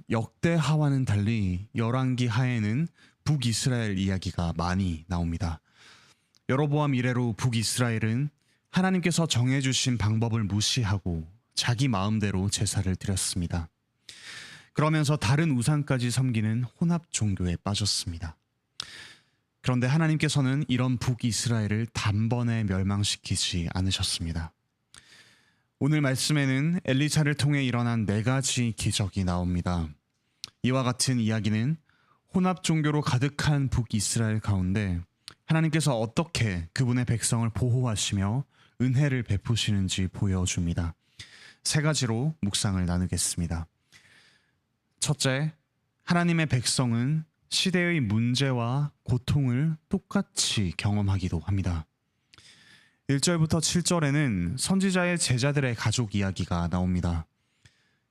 역대하와는 달리 열왕기 하에는 북이스라엘 이야기가 많이 나옵니다. 여로보암 이래로 북이스라엘은 하나님께서 정해주신 방법을 무시하고 자기 마음대로 제사를 드렸습니다. 그러면서 다른 우상까지 섬기는 혼합 종교에 빠졌습니다. 그런데 하나님께서는 이런 북이스라엘을 단번에 멸망시키지 않으셨습니다. 오늘 말씀에는 엘리사를 통해 일어난 4가지 기적이 나옵니다. 이와 같은 이야기는 혼합 종교로 가득한 북이스라엘 가운데 하나님께서 어떻게 그분의 백성을 보호하시며 은혜를 베푸시는지 보여줍니다. 3가지로 묵상을 나누겠습니다. 첫째, 하나님의 백성은 시대의 문제와 고통을 똑같이 경험하기도 합니다. 1절부터 7절에는 선지자의 제자들의 가족 이야기가 나옵니다.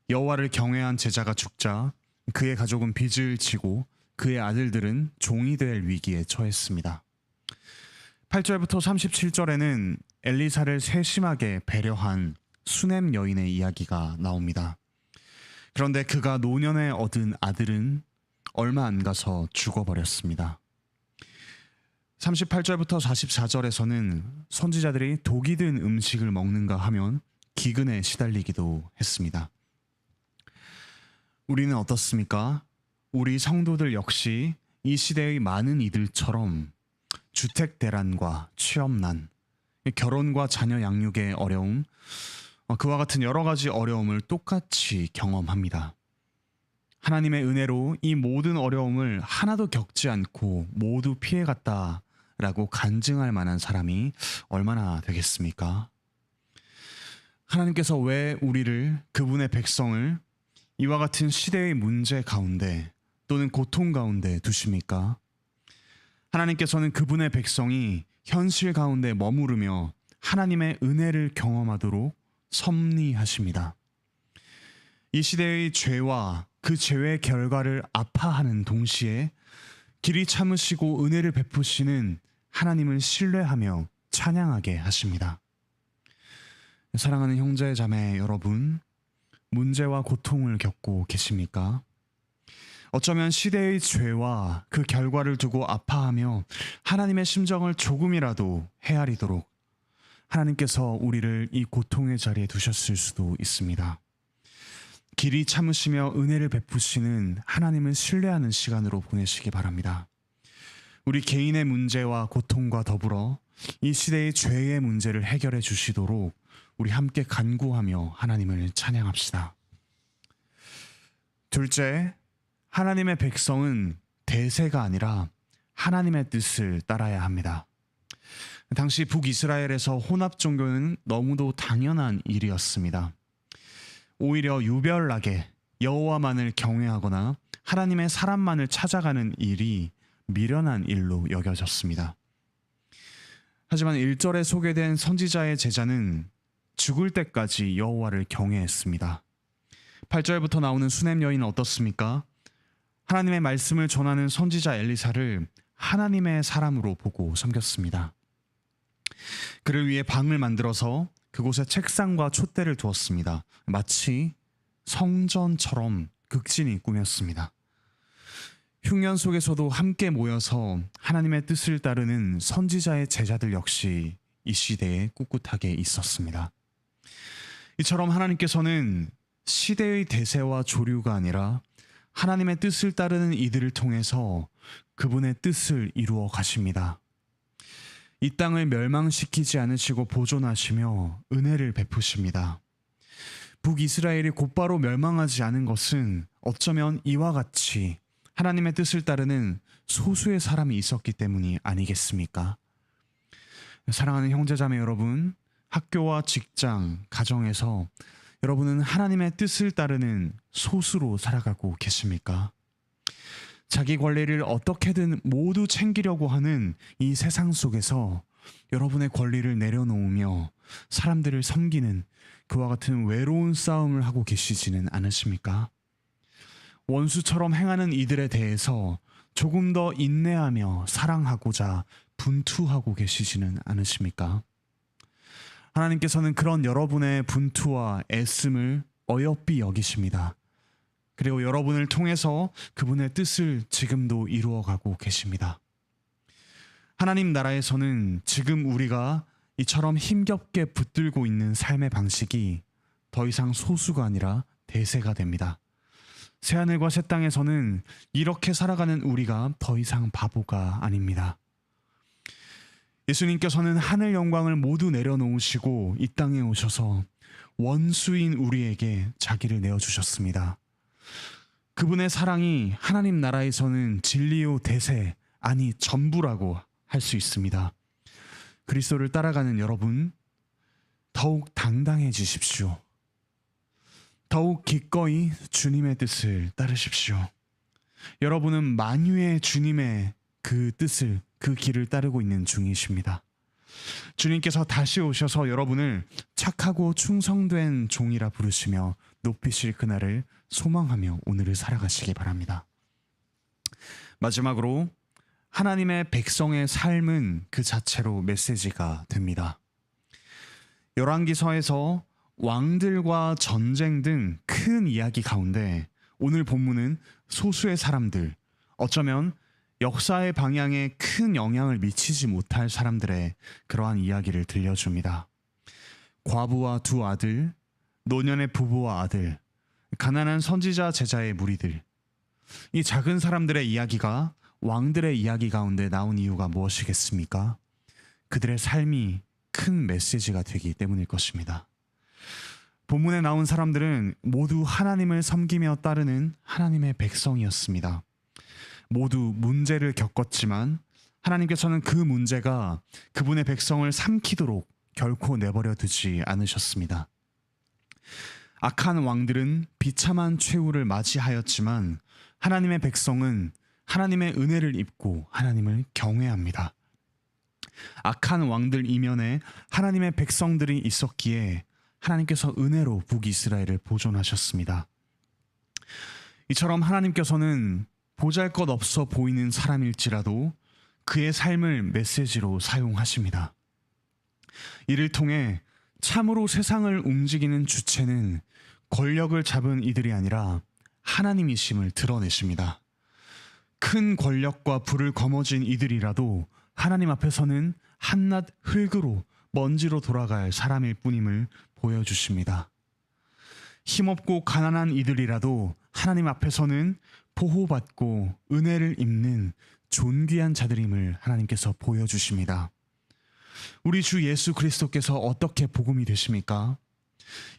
여호와를 경외한 제자가 죽자 그의 가족은 빚을 지고 그의 아들들은 종이 될 위기에 처했습니다. 8절부터 37절에는 엘리사를 세심하게 배려한 수넴 여인의 이야기가 나옵니다. 그런데 그가 노년에 얻은 아들은 얼마 안 가서 죽어버렸습니다. 38절부터 44절에서는 선지자들이 독이 든 음식을 먹는가 하면 기근에 시달리기도 했습니다. 우리는 어떻습니까? 우리 성도들 역시 이 시대의 많은 이들처럼 주택 대란과 취업난, 결혼과 자녀 양육의 어려움, 그와 같은 여러 가지 어려움을 똑같이 경험합니다. 하나님의 은혜로 이 모든 어려움을 하나도 겪지 않고 모두 피해갔다라고 간증할 만한 사람이 얼마나 되겠습니까? 하나님께서 왜 우리를, 그분의 백성을 이와 같은 시대의 문제 가운데 또는 고통 가운데 두십니까? 하나님께서는 그분의 백성이 현실 가운데 머무르며 하나님의 은혜를 경험하도록 섭리하십니다. 이 시대의 죄와 그 죄의 결과를 아파하는 동시에 길이 참으시고 은혜를 베푸시는 하나님을 신뢰하며 찬양하게 하십니다. 사랑하는 형제 자매 여러분, 문제와 고통을 겪고 계십니까? 어쩌면 시대의 죄와 그 결과를 두고 아파하며 하나님의 심정을 조금이라도 헤아리도록 하나님께서 우리를 이 고통의 자리에 두셨을 수도 있습니다. 길이 참으시며 은혜를 베푸시는 하나님을 신뢰하는 시간으로 보내시기 바랍니다. 우리 개인의 문제와 고통과 더불어 이 시대의 죄의 문제를 해결해 주시도록 우리 함께 간구하며 하나님을 찬양합시다. 둘째, 하나님의 백성은 대세가 아니라 하나님의 뜻을 따라야 합니다. 당시 북이스라엘에서 혼합 종교는 너무도 당연한 일이었습니다. 오히려 유별나게 여호와만을 경외하거나 하나님의 사람만을 찾아가는 일이 미련한 일로 여겨졌습니다. 하지만 1절에 소개된 선지자의 제자는 죽을 때까지 여호와를 경외했습니다. 8절부터 나오는 수넴 여인은 어떻습니까? 하나님의 말씀을 전하는 선지자 엘리사를 하나님의 사람으로 보고 섬겼습니다. 그를 위해 방을 만들어서 그곳에 책상과 촛대를 두었습니다. 마치 성전처럼 극진히 꾸몄습니다. 흉년 속에서도 함께 모여서 하나님의 뜻을 따르는 선지자의 제자들 역시 이 시대에 꿋꿋하게 있었습니다. 이처럼 하나님께서는 시대의 대세와 조류가 아니라 하나님의 뜻을 따르는 이들을 통해서 그분의 뜻을 이루어 가십니다. 이 땅을 멸망시키지 않으시고 보존하시며 은혜를 베푸십니다. 북이스라엘이 곧바로 멸망하지 않은 것은 어쩌면 이와 같이 하나님의 뜻을 따르는 소수의 사람이 있었기 때문이 아니겠습니까? 사랑하는 형제자매 여러분, 학교와 직장, 가정에서 여러분은 하나님의 뜻을 따르는 소수로 살아가고 계십니까? 자기 권리를 어떻게든 모두 챙기려고 하는 이 세상 속에서 여러분의 권리를 내려놓으며 사람들을 섬기는 그와 같은 외로운 싸움을 하고 계시지는 않으십니까? 원수처럼 행하는 이들에 대해서 조금 더 인내하며 사랑하고자 분투하고 계시지는 않으십니까? 하나님께서는 그런 여러분의 분투와 애씀을 어여삐 여기십니다. 그리고 여러분을 통해서 그분의 뜻을 지금도 이루어가고 계십니다. 하나님 나라에서는 지금 우리가 이처럼 힘겹게 붙들고 있는 삶의 방식이 더 이상 소수가 아니라 대세가 됩니다. 새하늘과 새 땅에서는 이렇게 살아가는 우리가 더 이상 바보가 아닙니다. 예수님께서는 하늘 영광을 모두 내려놓으시고 이 땅에 오셔서 원수인 우리에게 자기를 내어주셨습니다. 그분의 사랑이 하나님 나라에서는 진리요 대세, 아니 전부라고 할 수 있습니다. 그리스도를 따라가는 여러분, 더욱 당당해지십시오. 더욱 기꺼이 주님의 뜻을 따르십시오. 여러분은 만유의 주님의 그 뜻을, 그 길을 따르고 있는 중이십니다. 주님께서 다시 오셔서 여러분을 착하고 충성된 종이라 부르시며 높이실 그날을 소망하며 오늘을 살아가시기 바랍니다. 마지막으로 하나님의 백성의 삶은 그 자체로 메시지가 됩니다. 열왕기서에서 왕들과 전쟁 등 큰 이야기 가운데 오늘 본문은 소수의 사람들, 어쩌면 역사의 방향에 큰 영향을 미치지 못할 사람들의 그러한 이야기를 들려줍니다. 과부와 두 아들, 노년의 부부와 아들, 가난한 선지자 제자의 무리들. 이 작은 사람들의 이야기가 왕들의 이야기 가운데 나온 이유가 무엇이겠습니까? 그들의 삶이 큰 메시지가 되기 때문일 것입니다. 본문에 나온 사람들은 모두 하나님을 섬기며 따르는 하나님의 백성이었습니다. 모두 문제를 겪었지만 하나님께서는 그 문제가 그분의 백성을 삼키도록 결코 내버려 두지 않으셨습니다. 악한 왕들은 비참한 최후를 맞이하였지만 하나님의 백성은 하나님의 은혜를 입고 하나님을 경외합니다. 악한 왕들 이면에 하나님의 백성들이 있었기에 하나님께서 은혜로 북이스라엘을 보존하셨습니다. 이처럼 하나님께서는 보잘것없어 보이는 사람일지라도 그의 삶을 메시지로 사용하십니다. 이를 통해 참으로 세상을 움직이는 주체는 권력을 잡은 이들이 아니라 하나님이심을 드러내십니다. 큰 권력과 불을 거머쥔 이들이라도 하나님 앞에서는 한낱 흙으로 먼지로 돌아갈 사람일 뿐임을 보여주십니다. 힘없고 가난한 이들이라도 하나님 앞에서는 보호받고 은혜를 입는 존귀한 자들임을 하나님께서 보여주십니다. 우리 주 예수 그리스도께서 어떻게 복음이 되십니까?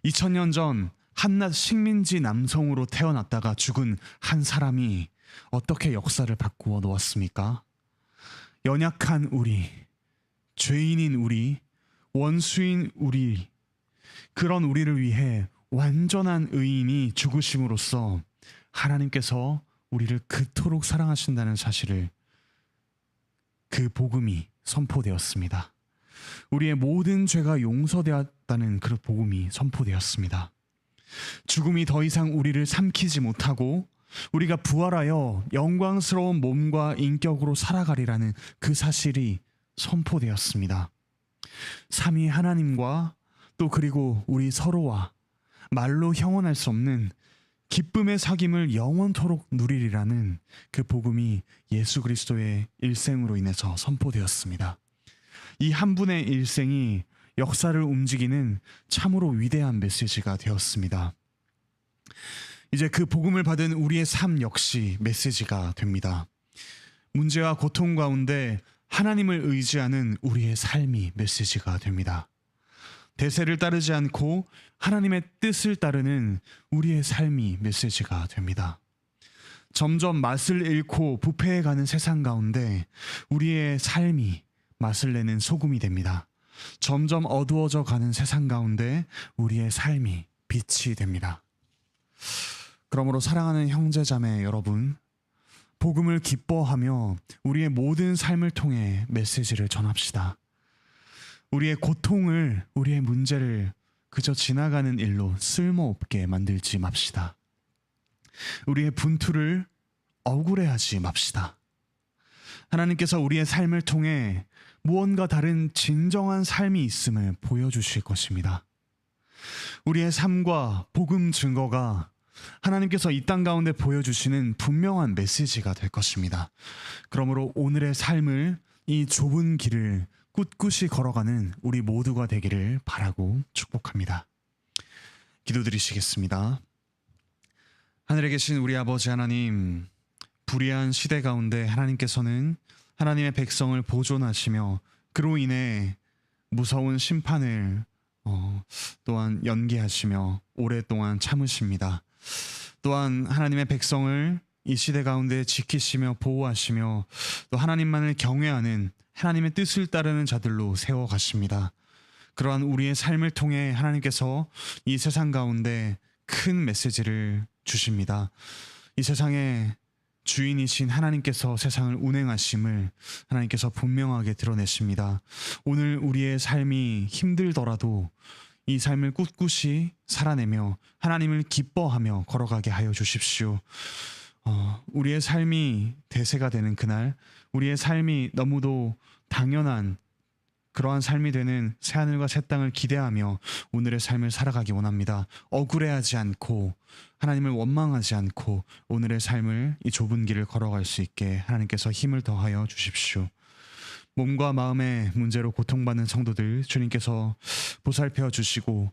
2000년 전 한낱 식민지 남성으로 태어났다가 죽은 한 사람이 어떻게 역사를 바꾸어 놓았습니까? 연약한 우리, 죄인인 우리, 원수인 우리, 그런 우리를 위해 완전한 의인이 죽으심으로써 하나님께서 우리를 그토록 사랑하신다는 사실을, 그 복음이 선포되었습니다. 우리의 모든 죄가 용서되었다는 그 복음이 선포되었습니다. 죽음이 더 이상 우리를 삼키지 못하고 우리가 부활하여 영광스러운 몸과 인격으로 살아가리라는 그 사실이 선포되었습니다. 삼위 하나님과 또 그리고 우리 서로와 말로 형언할 수 없는 기쁨의 사귐을 영원토록 누리리라는 그 복음이 예수 그리스도의 일생으로 인해서 선포되었습니다. 이 한 분의 일생이 역사를 움직이는 참으로 위대한 메시지가 되었습니다. 이제 그 복음을 받은 우리의 삶 역시 메시지가 됩니다. 문제와 고통 가운데 하나님을 의지하는 우리의 삶이 메시지가 됩니다. 대세를 따르지 않고 하나님의 뜻을 따르는 우리의 삶이 메시지가 됩니다. 점점 맛을 잃고 부패해가는 세상 가운데 우리의 삶이 맛을 내는 소금이 됩니다. 점점 어두워져 가는 세상 가운데 우리의 삶이 빛이 됩니다. 그러므로 사랑하는 형제자매 여러분, 복음을 기뻐하며 우리의 모든 삶을 통해 메시지를 전합시다. 우리의 고통을, 우리의 문제를 그저 지나가는 일로 쓸모없게 만들지 맙시다. 우리의 분투를 억울해하지 맙시다. 하나님께서 우리의 삶을 통해 무언가 다른 진정한 삶이 있음을 보여주실 것입니다. 우리의 삶과 복음 증거가 하나님께서 이 땅 가운데 보여주시는 분명한 메시지가 될 것입니다. 그러므로 오늘의 삶을, 이 좁은 길을 꿋꿋이 걸어가는 우리 모두가 되기를 바라고 축복합니다. 기도드리시겠습니다. 하늘에 계신 우리 아버지 하나님, 불의한 시대 가운데 하나님께서는 하나님의 백성을 보존하시며 그로 인해 무서운 심판을 또한 연기하시며 오랫동안 참으십니다. 또한 하나님의 백성을 이 시대 가운데 지키시며 보호하시며 또 하나님만을 경외하는 하나님의 뜻을 따르는 자들로 세워가십니다. 그러한 우리의 삶을 통해 하나님께서 이 세상 가운데 큰 메시지를 주십니다. 이 세상에 주인이신 하나님께서 세상을 운행하심을 하나님께서 분명하게 드러내십니다. 오늘 우리의 삶이 힘들더라도 이 삶을 꿋꿋이 살아내며 하나님을 기뻐하며 걸어가게 하여 주십시오. 우리의 삶이 대세가 되는 그날, 우리의 삶이 너무도 당연한 그러한 삶이 되는 새하늘과 새 땅을 기대하며 오늘의 삶을 살아가기 원합니다. 억울해하지 않고 하나님을 원망하지 않고 오늘의 삶을 이 좁은 길을 걸어갈 수 있게 하나님께서 힘을 더하여 주십시오. 몸과 마음의 문제로 고통받는 성도들 주님께서 보살펴 주시고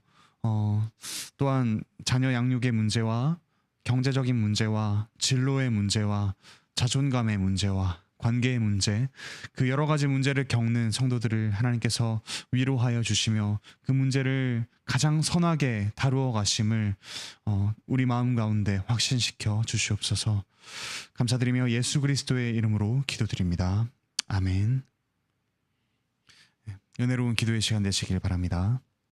또한 자녀 양육의 문제와 경제적인 문제와 진로의 문제와 자존감의 문제와 관계의 문제, 그 여러 가지 문제를 겪는 성도들을 하나님께서 위로하여 주시며 그 문제를 가장 선하게 다루어 가심을 우리 마음 가운데 확신시켜 주시옵소서. 감사드리며 예수 그리스도의 이름으로 기도드립니다. 아멘. 은혜로운 기도의 시간 되시길 바랍니다.